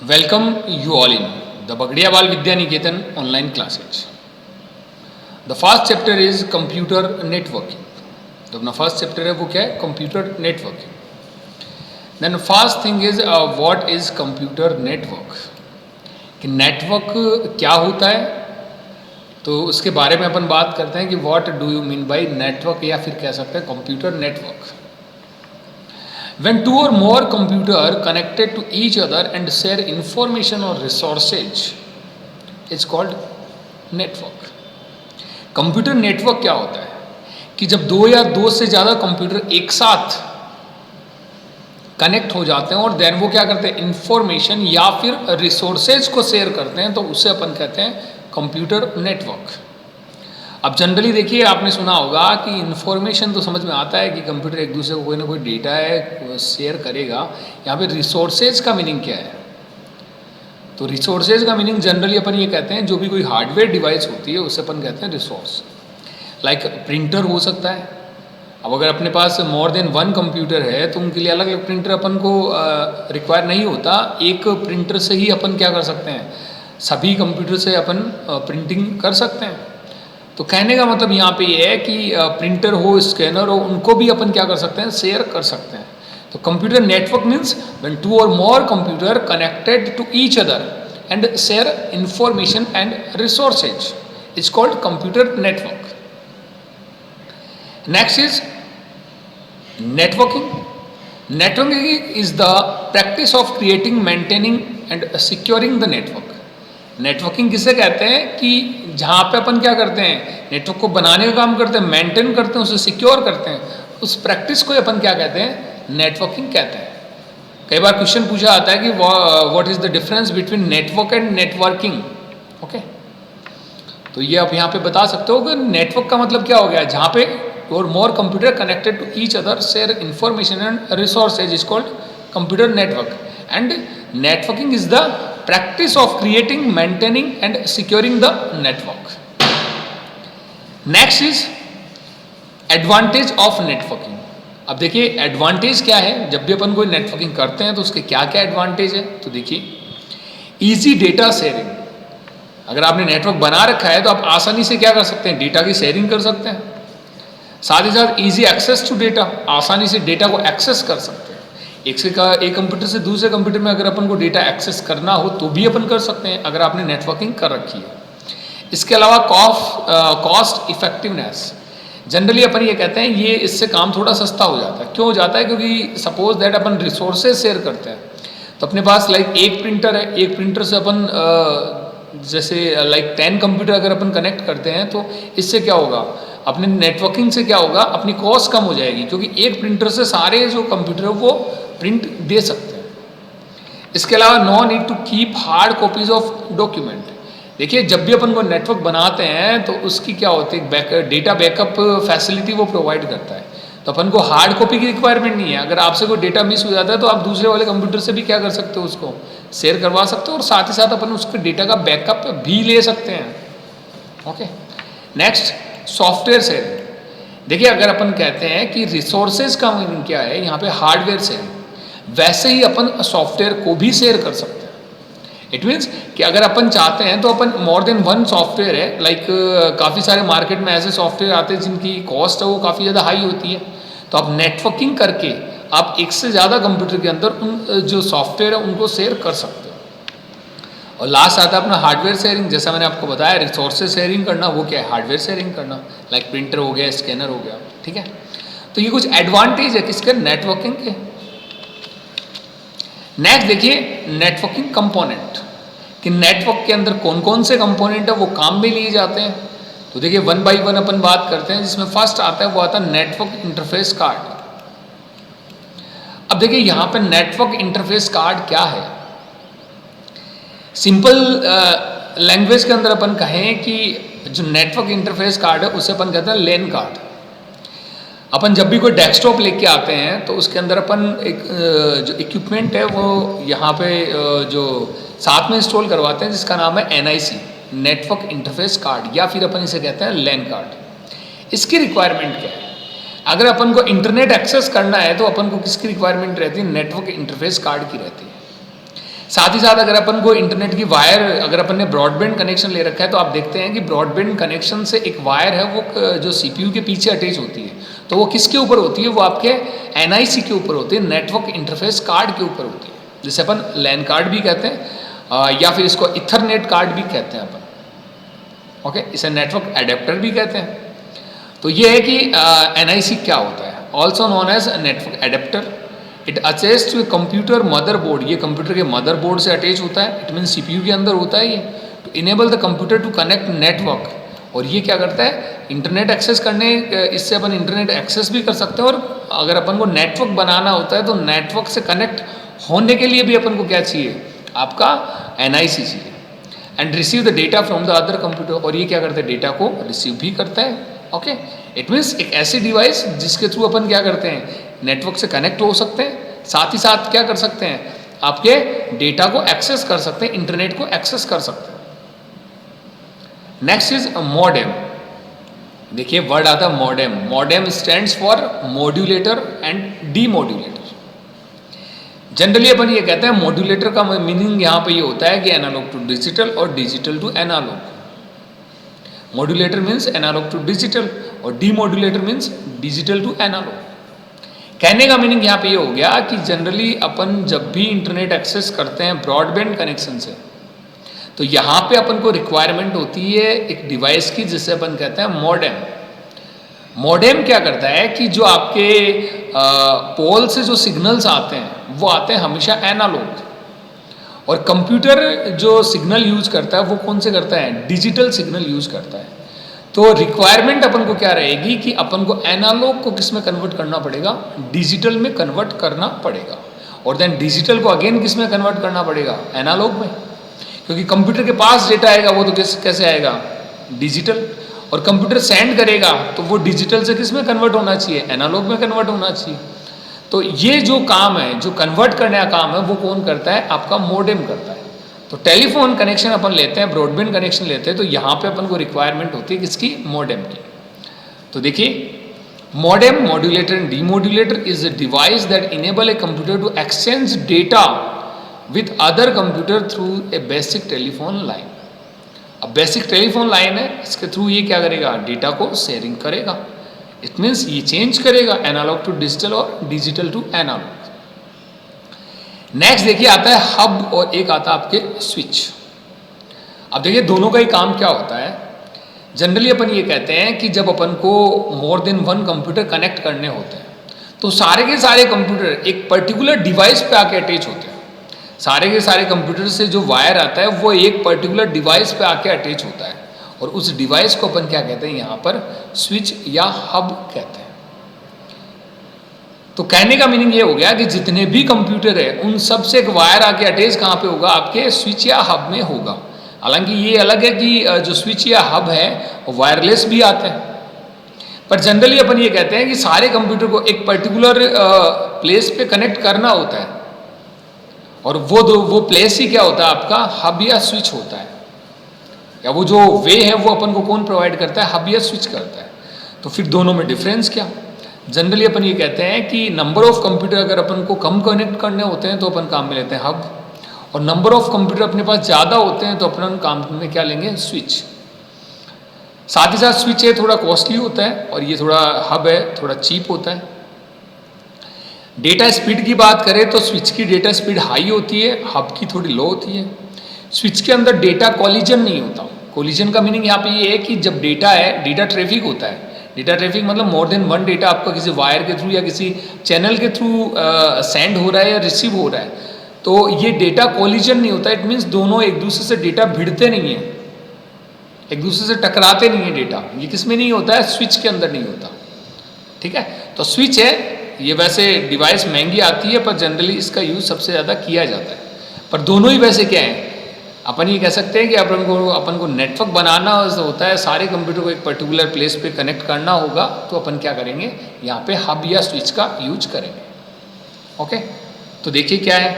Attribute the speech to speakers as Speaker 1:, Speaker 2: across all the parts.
Speaker 1: Welcome you all in the Bagdiawal Vidya Niketan online classes. The first chapter is computer networking. तो अपना first chapter है वो क्या है, computer networking. Then first thing is what is computer network, कि network क्या होता है. तो उसके बारे में अपन बात करते हैं कि what do you mean by network, या फिर कह सकते हैं computer network. When two or more computers connected to each other and share information or resources, it's called network. Computer network क्या होता है कि जब दो या दो से ज़्यादा कंप्यूटर एक साथ कनेक्ट हो जाते हैं और देन वो क्या करते हैं, इंफॉर्मेशन या फिर रिसोर्सेज को शेयर करते हैं, तो उससे अपन कहते हैं कंप्यूटर नेटवर्क. अब जनरली देखिए, आपने सुना होगा कि इन्फॉर्मेशन तो समझ में आता है कि कंप्यूटर एक दूसरे को कोई ना कोई डेटा है शेयर करेगा. यहाँ पे रिसोर्सेज का मीनिंग क्या है, तो रिसोर्सेज का मीनिंग जनरली अपन ये कहते हैं जो भी कोई हार्डवेयर डिवाइस होती है उसे अपन कहते हैं रिसोर्स. लाइक प्रिंटर हो सकता है. अब अगर अपने पास मोर देन वन कंप्यूटर है तो उनके लिए अलग अलग प्रिंटर अपन को रिक्वायर नहीं होता. एक प्रिंटर से ही अपन क्या कर सकते हैं, सभी कंप्यूटर से अपन प्रिंटिंग कर सकते हैं. तो कहने का मतलब यहाँ पे ये है कि प्रिंटर हो, स्कैनर हो, उनको भी अपन क्या कर सकते हैं, शेयर कर सकते हैं. तो computer network means when two or more computer connected to each other and share information and resources, it's called computer network. Next is networking. Networking is the practice of creating, maintaining and securing the network. Networking किसे कहते हैं कि जहाँ पे अपन क्या करते हैं, network को बनाने का काम करते हैं, मेंटेन करते हैं, उसे सिक्योर करते हैं, उस प्रैक्टिस को अपन क्या कहते हैं, नेटवर्किंग कहते हैं. कई बार क्वेश्चन पूछा आता है कि what is the difference between network and networking. Okay, तो ये आप यहाँ पे बता सकते हो कि नेटवर्क का मतलब क्या हो गया, जहाँ पे or more computer connected to each other share information and resources is called computer network. And networking is the practice of creating, maintaining and securing the network. Next is advantage of networking. अब देखिए advantage क्या है, जब भी अपन कोई networking करते हैं तो उसके क्या क्या एडवांटेज है. तो देखिए, इजी डेटा शेयरिंग. अगर आपने नेटवर्क बना रखा है तो आप आसानी से क्या कर सकते हैं, डेटा की शेयरिंग कर सकते हैं. साथ ही साथ इजी एक्सेस टू डेटा, आसानी से डेटा को एक्सेस कर सकते हैं. एक कंप्यूटर से दूसरे कंप्यूटर में अगर अपन को डेटा एक्सेस करना हो तो भी अपन कर सकते हैं अगर आपने नेटवर्किंग कर रखी है. इसके अलावा कॉस्ट इफेक्टिवनेस. जनरली अपन ये कहते हैं ये इससे काम थोड़ा सस्ता हो जाता है. क्यों हो जाता है, क्योंकि suppose that upon resources share करते हैं तो अपने पास लाइक एक प्रिंटर है, एक प्रिंटर से अपन जैसे लाइक 10 कंप्यूटर अगर अपन कनेक्ट करते हैं तो इससे क्या होगा, अपने नेटवर्किंग से क्या होगा, अपनी कॉस्ट कम हो जाएगी, क्योंकि एक प्रिंटर से सारे जो कंप्यूटर है वो प्रिंट दे सकते हैं. इसके अलावा no need to keep hard copies of document. देखिए, जब भी अपन को नेटवर्क बनाते हैं तो उसकी क्या होती है, डेटा बैकअप फैसिलिटी वो प्रोवाइड करता है. तो अपन को हार्ड कॉपी की रिक्वायरमेंट नहीं है. अगर आपसे कोई डेटा मिस हो जाता है तो आप दूसरे वाले कंप्यूटर से भी क्या कर सकते हो, उसको शेयर करवा सकते हो, और साथ ही साथ अपन उसके डेटा का बैकअप भी ले सकते हैं. Okay, next software sharing. देखिए, अगर अपन कहते हैं कि रिसोर्सेज का मीनिंग क्या है, यहाँ पे हार्डवेयर शेयरिंग, वैसे ही अपन सॉफ्टवेयर को भी शेयर कर सकते हैं. इट मीन्स कि अगर अपन चाहते हैं तो अपन मोर देन वन सॉफ्टवेयर है, लाइक काफ़ी सारे मार्केट में ऐसे सॉफ्टवेयर आते हैं जिनकी कॉस्ट है वो काफ़ी ज़्यादा हाई होती है. तो आप नेटवर्किंग करके आप एक से ज़्यादा कंप्यूटर के अंदर उन जो सॉफ्टवेयर है उनको शेयर कर सकते हो. और लास्ट आता है अपना हार्डवेयर शेयरिंग. जैसा मैंने आपको बताया, रिसोर्सेज शेयरिंग करना वो क्या है, हार्डवेयर शेयरिंग करना, लाइक प्रिंटर हो गया, स्कैनर हो गया. ठीक है, तो ये कुछ एडवांटेज है किसके, नेटवर्किंग के. नेक्स्ट देखिए, नेटवर्किंग कंपोनेंट, कि नेटवर्क के अंदर कौन कौन से कंपोनेंट है वो काम में लिए जाते हैं. तो देखिए, वन बाय वन अपन बात करते हैं. जिसमें फर्स्ट आता है वो आता है नेटवर्क इंटरफेस कार्ड. अब देखिए, यहाँ पे नेटवर्क इंटरफेस कार्ड क्या है. सिंपल लैंग्वेज के अंदर अपन कहें कि जो नेटवर्क इंटरफेस कार्ड है उसे अपन कहते हैं लैन कार्ड. अपन जब भी कोई डेस्कटॉप लेके आते हैं तो उसके अंदर अपन एक जो इक्विपमेंट है वो यहाँ पे जो साथ में इंस्टॉल करवाते हैं, जिसका नाम है NIC, नेटवर्क इंटरफेस कार्ड, या फिर अपन इसे कहते हैं लैन कार्ड. इसकी रिक्वायरमेंट क्या है, अगर अपन को इंटरनेट एक्सेस करना है तो अपन को किसकी रिक्वायरमेंट रहती है, नेटवर्क इंटरफेस कार्ड की रहती है. साथ ही साथ अगर अपन को इंटरनेट की वायर, अगर अपन ने ब्रॉडबैंड कनेक्शन ले रखा है तो आप देखते हैं कि ब्रॉडबैंड कनेक्शन से एक वायर है वो जो सीपीयू के पीछे अटैच होती है, तो वो किसके ऊपर होती है? वो आपके एनआईसी के ऊपर होती है, नेटवर्क इंटरफेस कार्ड के ऊपर होती है, जिसे अपन लैन कार्ड भी कहते हैं या फिर इसको इथरनेट कार्ड भी कहते हैं अपन। ओके, इसे नेटवर्क एडेप्टर भी कहते हैं। तो ये है कि एनआईसी क्या होता है, also known as network adapter. It attach to computer motherboard, ये कंप्यूटर के मदरबोर्ड से अटैच होता है, इट मीन सीपीयू के अंदर होता है ये, to enable the computer to connect network. और ये क्या करता है? इंटरनेट एक्सेस करने, इससे अपन इंटरनेट एक्सेस भी कर सकते हैं, और अगर अपन को नेटवर्क बनाना होता है तो नेटवर्क से कनेक्ट होने के लिए भी अपन को क्या चाहिए? आपका एनआईसी चाहिए। And receive the data from the other computer, और ये क्या करता है? डेटा को रिसीव भी करता है। ओके, इट मीन्स एक ऐसी डिवाइस जिसके थ्रू अपन क्या करते हैं? नेटवर्क से कनेक्ट हो सकते हैं, साथ ही साथ क्या कर सकते हैं? आपके डेटा को एक्सेस कर सकते हैं, इंटरनेट को एक्सेस कर सकते हैं। Next is modem. देखिए वर्ड आता है modem. Modem stands for modulator and demodulator. Generally अपन ये कहते हैं मॉड्यूलेटर का मीनिंग यहाँ पे ये होता है कि एनालॉग टू डिजिटल और digital to analog. Modulator means analog to digital और demodulator means digital to analog. कहने का मीनिंग यहाँ पे ये हो गया कि जनरली अपन जब भी इंटरनेट एक्सेस करते हैं ब्रॉडबैंड कनेक्शन से, तो यहाँ पे अपन को रिक्वायरमेंट होती है एक डिवाइस की जिसे अपन कहते हैं मॉडेम। मॉडेम क्या करता है कि जो आपके पोल से जो सिग्नल्स आते हैं वो आते हैं हमेशा एनालॉग, और कंप्यूटर जो सिग्नल यूज करता है वो कौन से करता है? डिजिटल सिग्नल यूज करता है। तो रिक्वायरमेंट अपन को क्या रहेगी कि अपन को एनालॉग को किस में कन्वर्ट करना पड़ेगा? डिजिटल में कन्वर्ट करना पड़ेगा, और देन डिजिटल को अगेन किस में कन्वर्ट करना पड़ेगा? एनालॉग में, क्योंकि कंप्यूटर के पास डेटा आएगा वो तो कैसे आएगा? डिजिटल। और कंप्यूटर सेंड करेगा तो वो डिजिटल से किस में कन्वर्ट होना चाहिए? एनालॉग में कन्वर्ट होना चाहिए। तो ये जो काम है, जो कन्वर्ट करने का काम है, वो कौन करता है? आपका मॉडेम करता है। तो टेलीफोन कनेक्शन अपन लेते हैं, ब्रॉडबैंड कनेक्शन लेते हैं, तो यहाँ पे अपन को रिक्वायरमेंट होती है किसकी? मॉडेम की। तो देखिए modem, modulator and demodulator is a device that enable a computer to exchange data with other computer through a basic telephone line. अब बेसिक टेलीफोन लाइन है, इसके थ्रू ये क्या करेगा? डेटा को शेयरिंग करेगा। इट मीन्स ये चेंज करेगा एनालॉग टू डिजिटल और डिजिटल टू एनालॉग। नेक्स्ट देखिए आता है हब, और एक आता है आपके स्विच। अब देखिए दोनों का ही काम क्या होता है? जनरली अपन ये कहते हैं कि जब अपन को more than one computer connect करने होते हैं तो सारे के सारे कंप्यूटर एक पर्टिकुलर डिवाइस पे आके अटैच होते हैं। सारे के सारे कंप्यूटर से जो वायर आता है वो एक पर्टिकुलर डिवाइस पे आके अटैच होता है, और उस डिवाइस को अपन क्या कहते हैं? यहाँ पर स्विच या हब कहते हैं। तो कहने का मीनिंग ये हो गया कि जितने भी कंप्यूटर है उन सब से एक वायर आके अटैच कहाँ पे होगा? आपके स्विच या हब में होगा। हालांकि ये अलग है कि जो स्विच या हब है वो वायरलेस भी आते हैं, पर जनरली अपन ये कहते हैं कि सारे कंप्यूटर को एक पर्टिकुलर प्लेस पे कनेक्ट करना होता है, और वो प्लेस ही क्या होता है? आपका हब या स्विच होता है, या वो जो वे है वो अपन को कौन प्रोवाइड करता है? हब या स्विच करता है। तो फिर दोनों में डिफरेंस क्या? जनरली अपन ये कहते हैं कि नंबर ऑफ कंप्यूटर अगर अपन को कम कनेक्ट करने होते हैं तो अपन काम में लेते हैं हब, और नंबर ऑफ कंप्यूटर अपने पास ज़्यादा होते हैं तो अपन काम में क्या लेंगे? स्विच। साथ ही साथ स्विच है थोड़ा कॉस्टली होता है, और ये थोड़ा हब है थोड़ा चीप होता है। डेटा स्पीड की बात करें तो स्विच की डेटा स्पीड हाई होती है, हब की थोड़ी लो होती है। स्विच के अंदर डेटा कॉलिजन नहीं होता। कॉलिजन का मीनिंग यहाँ पे ये है कि जब डेटा है, डेटा ट्रैफिक होता है। डेटा ट्रैफिक मतलब मोर देन वन डेटा आपका किसी वायर के थ्रू या किसी चैनल के थ्रू सेंड हो रहा है या रिसीव हो रहा है, तो ये डेटा कॉलिजन नहीं होता। इट मीन्स दोनों एक दूसरे से डेटा भिड़ते नहीं है, एक दूसरे से टकराते नहीं है डेटा। ये किस में नहीं होता है? स्विच के अंदर नहीं होता। ठीक है, तो स्विच है, ये वैसे डिवाइस महंगी आती है पर जनरली इसका यूज़ सबसे ज़्यादा किया जाता है। पर दोनों ही वैसे क्या है? अपन ये कह सकते हैं कि अपन को नेटवर्क बनाना होता है, सारे कंप्यूटर को एक पर्टिकुलर प्लेस पे कनेक्ट करना होगा, तो अपन क्या करेंगे? यहाँ पे हब या स्विच का यूज करेंगे। ओके, तो देखिए क्या है?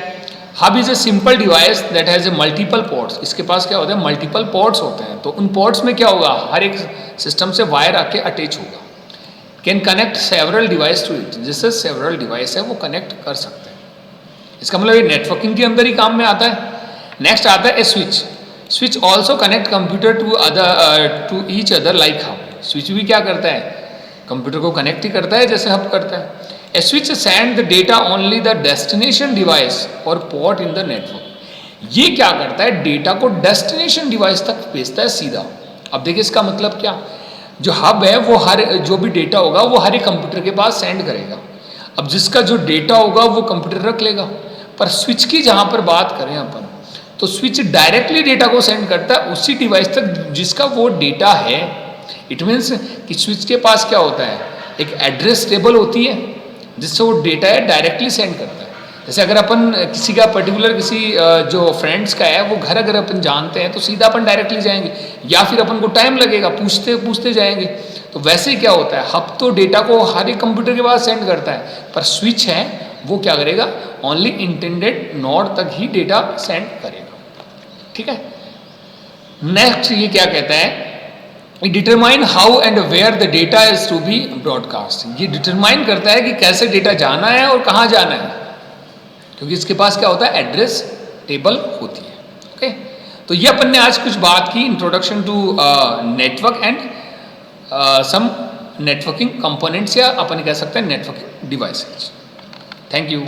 Speaker 1: Hub is a simple device that has a multiple ports. इसके पास क्या होता है? मल्टीपल पोर्ट्स होते हैं। तो उन पोर्ट्स में क्या होगा? हर एक सिस्टम से वायर आके अटैच होगा। Can connect several device to it, जिससे सेवरल डिवाइस है वो कनेक्ट कर सकते हैं। इसका मतलब ये नेटवर्किंग के अंदर ही काम में आता है। नेक्स्ट आता है a switch. Switch also connect computer to each other like hub. Switch भी क्या करता है, कंप्यूटर को कनेक्ट ही करता है जैसे हब करता है। A switch send the data only the destination device or port in the network. ये क्या करता है, डेटा को डेस्टिनेशन डिवाइस तक भेजता है सीधा। अब देखिए इसका मतलब क्या, जो हब है वो हर जो भी डेटा होगा वो हर एक कंप्यूटर के पास सेंड करेगा। अब जिसका जो डेटा होगा वो कंप्यूटर रख लेगा, पर स्विच की जहाँ पर बात करें अपन, तो स्विच डायरेक्टली डेटा को सेंड करता है उसी डिवाइस तक जिसका वो डेटा है। इट मीन्स कि स्विच के पास क्या होता है, एक एड्रेस टेबल होती है जिससे वो डेटा है डायरेक्टली सेंड करता है। जैसे अगर अपन किसी का पर्टिकुलर किसी जो फ्रेंड्स का है वो घर अगर अपन जानते हैं तो सीधा अपन डायरेक्टली जाएंगे, या फिर अपन को टाइम लगेगा, पूछते पूछते जाएंगे। तो वैसे ही क्या होता है, हब तो डेटा को हर एक कंप्यूटर के पास सेंड करता है, पर स्विच है वो क्या करेगा, ओनली इंटेंडेड नोड तक ही डेटा सेंड करेगा। ठीक है। नेक्स्ट ये क्या कहता है, determine how and where the data is to be broadcast. ये डिटरमाइन करता है कि कैसे डेटा जाना है और कहाँ जाना है, क्योंकि इसके पास क्या होता है, एड्रेस टेबल होती है। ओके, तो ये अपन ने आज कुछ बात की, introduction to network and some networking components, या अपन कह सकते हैं नेटवर्किंग डिवाइसेज। Thank you.